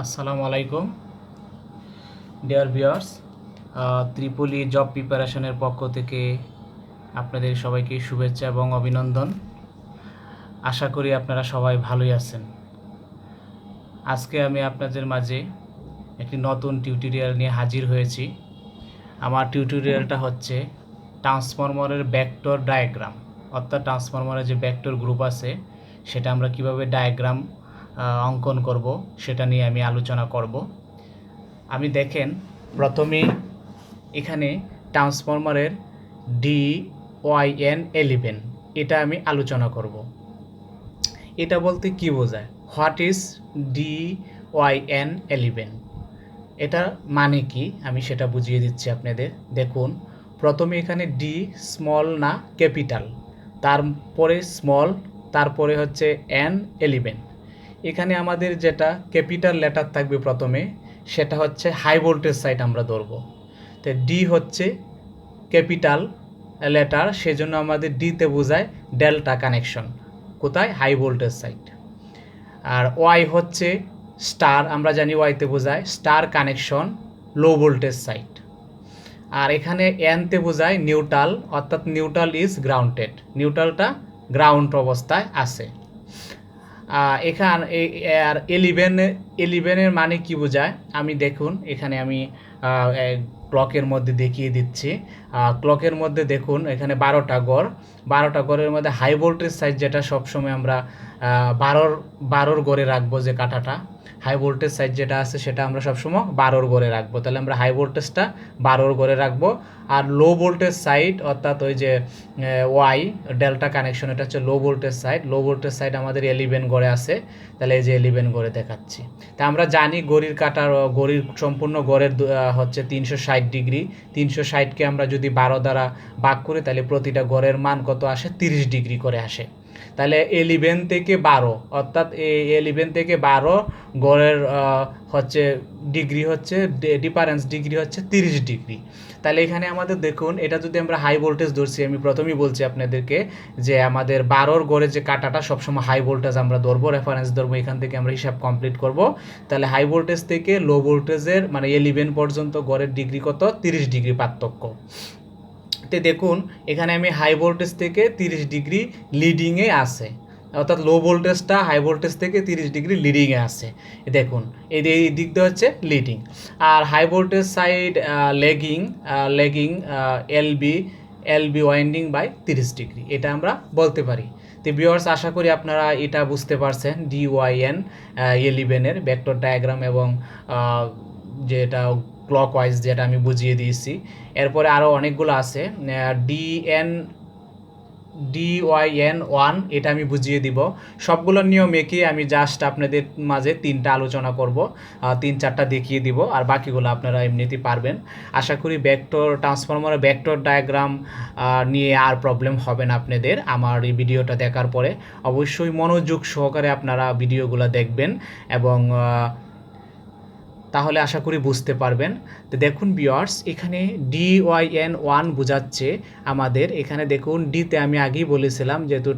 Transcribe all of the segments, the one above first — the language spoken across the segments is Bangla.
আসসালামু আলাইকুম ডিয়ার ভিউয়ার্স, ত্রিপলি জব প্রিপারেশনের পক্ষ থেকে আপনাদের সবাইকে শুভেচ্ছা এবং অভিনন্দন। আশা করি আপনারা সবাই ভালোই আছেন। আজকে আমি আপনাদের মাঝে একটি নতুন টিউটোরিয়াল নিয়ে হাজির হয়েছি। আমার টিউটোরিয়ালটা হচ্ছে ট্রান্সফরমারের ভেক্টর ডায়াগ্রাম, অর্থাৎ ট্রান্সফরমারের যে ভেক্টর গ্রুপ আছে সেটা আমরা কিভাবে ডায়াগ্রাম অঙ্কন করব সেটা নিয়ে আমি আলোচনা করব। আমি দেখেন প্রথমে এখানে ট্রান্সফরমারের Dy1 এটা আমি আলোচনা করব। এটা বলতে কি বোঝায়, হোয়াট ইজ Dy1, এটা মানে কি আমি সেটা বুঝিয়ে দিচ্ছি আপনাদের। দেখুন প্রথমে এখানে ডি স্মল না ক্যাপিটাল, তারপরে স্মল, তারপরে হচ্ছে N11। এখানে আমাদের যেটা ক্যাপিটাল লেটার থাকবে প্রথমে সেটা হচ্ছে হাই ভোল্টেজ সাইড আমরা ধরবো। তো ডি হচ্ছে ক্যাপিটাল লেটার, সেজন্য আমাদের ডিতে বোঝায় ডেল্টা কানেকশন, কোথায়, হাই ভোল্টেজ সাইড। আর ওয়াই হচ্ছে স্টার, আমরা জানি ওয়াইতে বোঝায় star connection, low voltage side. আর এখানে এনতে বোঝায় নিউট্রাল, অর্থাৎ নিউট্রাল ইজ গ্রাউন্ডেড, নিউট্রালটা গ্রাউন্ড অবস্থায় আছে। এখানে আর 11 মানে কি বোঝায় আমি দেখুন এখানে আমি ক্লকের মধ্যে দেখিয়ে দিচ্ছি। ক্লকের মধ্যে দেখুন এখানে 12টা গড়ের মধ্যে হাই ভোল্টেজ সাইড যেটা সবসময় আমরা 12 গড়ে রাখবো, যে কাঁটাটা হাই ভোল্টেজ সাইড যেটা আছে সেটা আমরা সবসময় 12 গড়ে রাখবো। তাহলে আমরা হাই ভোল্টেজটা 12 গড়ে রাখবো। আর লো ভোল্টেজ সাইড অর্থাৎ ওই যে ওয়াই ডেল্টা কানেকশন, এটা হচ্ছে লো ভোল্টেজ সাইড। লো ভোল্টেজ সাইড আমাদের 11 গড়ে আছে, তাহলে এই যে 11 গড়ে দেখাচ্ছি। তা আমরা জানি ঘড়ির সম্পূর্ণ গড়ের হচ্ছে 360 ডিগ্রি। 360কে আমরা যদি 12 দ্বারা ভাগ করি তাহলে প্রতিটা গড়ের মান কত আসে, 30 ডিগ্রি করে আসে। তাহলে 11 থেকে 12 অর্থাৎ 11 থেকে 12 গড়ের হচ্ছে ডিগ্রি হচ্ছে ডিফারেন্স ডিগ্রি হচ্ছে 30 ডিগ্রি। তাহলে এখানে আমাদের দেখুন এটা যদি আমরা হাই ভোল্টেজ ধরছি, আমি প্রথমেই বলছি আপনাদেরকে যে আমাদের 12 গড়ের যে কাঁটাটা সবসময় হাই ভোল্টেজ আমরা ধরবো, রেফারেন্স ধরবো, এখান থেকে আমরা হিসাব কমপ্লিট করব। তাহলে হাই ভোল্টেজ থেকে লো ভোল্টেজের মানে 11 পর্যন্ত গড়ের ডিগ্রি কত, 30 ডিগ্রি পার্থক্য। তে দেখুন এখানে আমি হাই ভোল্টেজ থেকে 30 ডিগ্রি লিডিংয়ে আছে, অর্থাৎ লো ভোল্টেজটা হাই ভোল্টেজ থেকে 30 ডিগ্রি লিডিংয়ে আছে। দেখুন এই দিক দিয়ে হচ্ছে লিডিং, আর high voltage side lagging LV winding by 30 degree, এটা আমরা বলতে পারি। তো ভিউয়ার্স, আশা করি আপনারা এটা বুঝতে পারছেন Dy1 ভেক্টর ডায়াগ্রাম এবং যেটা ক্লকওয়াইজ যেটা আমি বুঝিয়ে দিয়েছি। এরপরে আরও অনেকগুলো আছে, Dyn1 এটা আমি বুঝিয়ে দিব। সবগুলো নিয়ম একে আমি জাস্ট আপনাদের মাঝে 3টা আলোচনা করব, 3-4টা দেখিয়ে দিব, আর বাকিগুলো আপনারা এমনিতেই পারবেন। আশা করি ট্রান্সফরমারের ভেক্টর ডায়াগ্রাম নিয়ে আর প্রবলেম হবে না আপনাদের। আমার এই ভিডিওটা দেখার পরে অবশ্যই মনোযোগ সহকারে আপনারা ভিডিওগুলো দেখবেন এবং তাহলে আশা করি বুঝতে পারবেন। তো দেখুন ভিউয়ার্স, এখানে Dy1 বোঝাচ্ছে আমাদের, এখানে দেখুন ডিতে আমি আগেই বলেছিলাম যেহেতু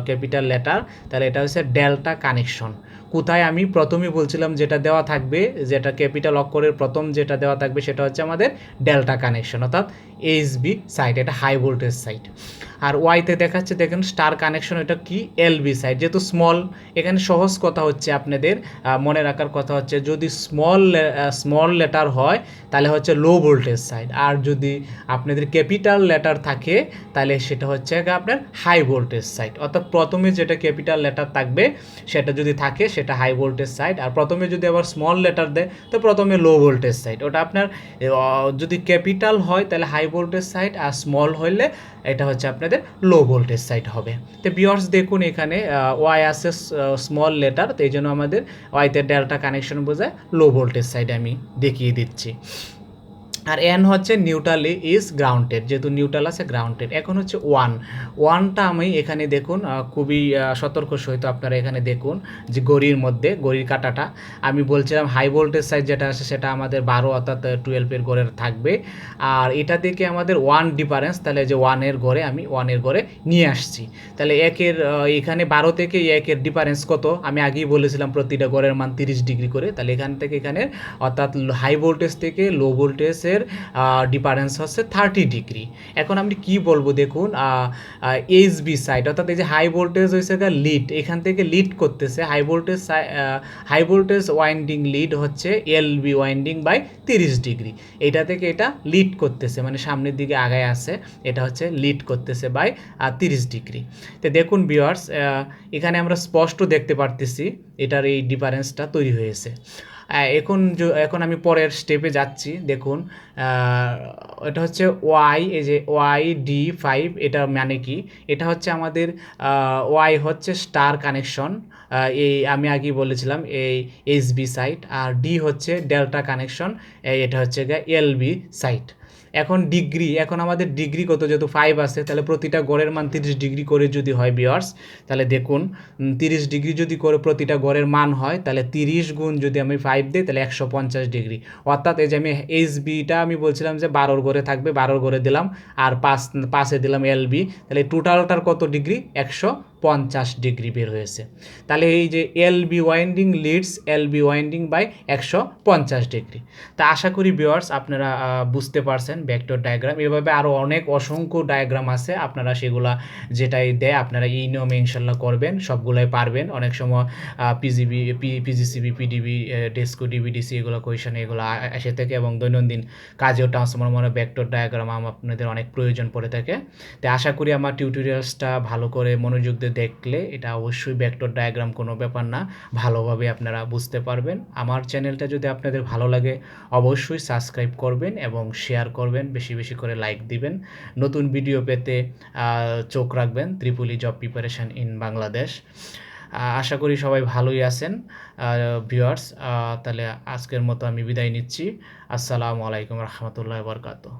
ক্যাপিটাল লেটার, তাহলে এটা হচ্ছে ডেল্টা কানেকশন। কোথায় আমি প্রথমেই বলছিলাম যেটা দেওয়া থাকবে, যেটা ক্যাপিটাল অক্ষরের প্রথম যেটা দেওয়া থাকবে সেটা হচ্ছে আমাদের ডেল্টা কানেকশন, অর্থাৎ এইচবি সাইড, এটা হাই ভোল্টেজ সাইড। আর ওয়াইতে দেখাচ্ছে দেখেন স্টার কানেকশন, এটা কি এলবি সাইড, যেহেতু স্মল। এখানে সহজ কথা হচ্ছে আপনাদের মনে রাখার কথা হচ্ছে যদি স্মল লেটার হয় তাহলে হচ্ছে লো ভোল্টেজ সাইড, আর যদি আপনাদের ক্যাপিটাল লেটার থাকে তাহলে সেটা হচ্ছে আপনার হাই ভোল্টেজ সাইড। অর্থাৎ প্রথমে যেটা ক্যাপিটাল লেটার থাকবে সেটা যদি থাকে সেটা হাই ভোল্টেজ সাইড, আর প্রথমে যদি আবার স্মল লেটার দেয় তো প্রথমে লো ভোল্টেজ সাইড। ওটা আপনার যদি ক্যাপিটাল হয় তাহলে হাই ভোল্টেজ সাইড, আর স্মল হলে এটা হচ্ছে আপনাদের লো ভোল্টেজ সাইড হবে। তো ভিউয়ার্স দেখুন এখানে ওয়াই আছে স্মল লেটার, তো এই জন্য আমাদের ওয়াইতে ডেল্টা কানেকশন বোঝায় লো ভোল্টেজ সাইড আমি দেখিয়ে দিচ্ছি। আর এন হচ্ছে নিউট্রালি ইজ গ্রাউন্ডেড, যেহেতু নিউট্রাল আছে গ্রাউন্ডেড। এখন হচ্ছে ওয়ানটা আমি এখানে দেখুন খুবই সতর্ক সহিত আপনারা এখানে দেখুন যে ঘড়ির মধ্যে ঘড়ির কাঁটাটা আমি বলছিলাম হাই ভোল্টেজ সাইড যেটা আছে সেটা আমাদের 12 অর্থাৎ 12-এর ঘরের থাকবে, আর এটা থেকে আমাদের 1 ডিফারেন্স, তাহলে যে 1-এর ঘরে আমি 1-এর ঘরে নিয়ে আসছি। তাহলে এখানে 12 থেকে 1-এর ডিফারেন্স কত আমি আগেই বলেছিলাম, প্রতিটা ঘরের মান 30 ডিগ্রি করে। তাহলে এখান থেকে এখানে অর্থাৎ হাই ভোল্টেজ থেকে লো ভোল্টেজের ডিফারেন্স হচ্ছে 30 ডিগ্রি। এখন আমি কি বলবো দেখুন, এইচবি সাইড অর্থাৎ এই যে হাই ভোল্টেজ হয়েছে লিড, এখান থেকে লিড করতেছে হাই ভোল্টেজ ওয়াইন্ডিং লিড হচ্ছে এলবি ওয়াইন্ডিং বাই 30 ডিগ্রি, এটা থেকে এটা লিড করতেছে মানে সামনের দিকে আগায় আছে, এটা হচ্ছে লিড করতেছে বাই 30 ডিগ্রি। তো দেখুন ভিউয়ার্স, এখানে আমরা স্পষ্ট দেখতে পারতেছি এটার এই ডিফারেন্সটা তৈরি হয়েছে। এখন আমি পরের স্টেপে যাচ্ছি। দেখুন এটা হচ্ছে এই যে Yd5, এটা মানে কি, এটা হচ্ছে আমাদের ওয়াই হচ্ছে স্টার কানেকশন, এই আমি আগেই বলেছিলাম এই এইচবি সাইট, আর ডি হচ্ছে ডেল্টা কানেকশন, এটা হচ্ছে এলবি সাইট। এখন আমাদের ডিগ্রি কত, যেহেতু 5 আছে তাহলে প্রতিটা গড়ের মান 30 ডিগ্রি করে যদি হয় ভিউয়ার্স, তাহলে দেখুন 30 ডিগ্রি যদি করে প্রতিটা গড়ের মান হয়, তাহলে 30 গুণ যদি আমি 5 দিই তাহলে 150 ডিগ্রি। অর্থাৎ এই যে আমি এইচবিটা আমি বলছিলাম যে 12 গড়ে থাকবে, 12 গড়ে দিলাম, আর 5 দিলাম এলবি, তাহলে টোটালটার কত ডিগ্রি, 150 ডিগ্রি বের হয়েছে। তাহলে এই যে LV winding leads LV winding by 150 degree. তা আশা করি ভিউয়ার্স আপনারা বুঝতে পারছেন ভেক্টর ডায়াগ্রাম। এভাবে আরও অসংখ্য ডায়াগ্রাম আছে, আপনারা সেগুলা যেটাই দেয় আপনারা এই নিয়মে ইনশাল্লাহ করবেন, সবগুলোই পারবেন। অনেক সময় পিজিসিবি, পিডিবি, ডেস্কো, ডিবিডিসি এগুলো কোয়েশনে এগুলো এসে থাকে, এবং দৈনন্দিন কাজেও ট্রান্সফরমারের ভেক্টর ডায়াগ্রাম আপনাদের অনেক প্রয়োজন পড়ে থাকে। তাই আশা করি আমার টিউটোরিয়ালসটা ভালো করে মনোযোগ দিয়ে দেখলে এটা অবশ্যই ভেক্টর ডায়াগ্রাম কোনো ব্যাপার না, ভালোভাবে আপনারা বুঝতে পারবেন। আমার চ্যানেলটা যদি আপনাদের ভালো লাগে অবশ্যই সাবস্ক্রাইব করবেন এবং শেয়ার করবেন, বেশি বেশি করে লাইক দিবেন। নতুন ভিডিও পেতে চোখ রাখবেন ত্রিপুলি জব প্রিপারেশন ইন বাংলাদেশ। আশা করি সবাই ভালোই আছেন ভিউয়ার্স। তাহলে আজকের মতো আমি বিদায় নিচ্ছি। আসসালামু আলাইকুম রহমতুল্লাহ বরকাতুহ।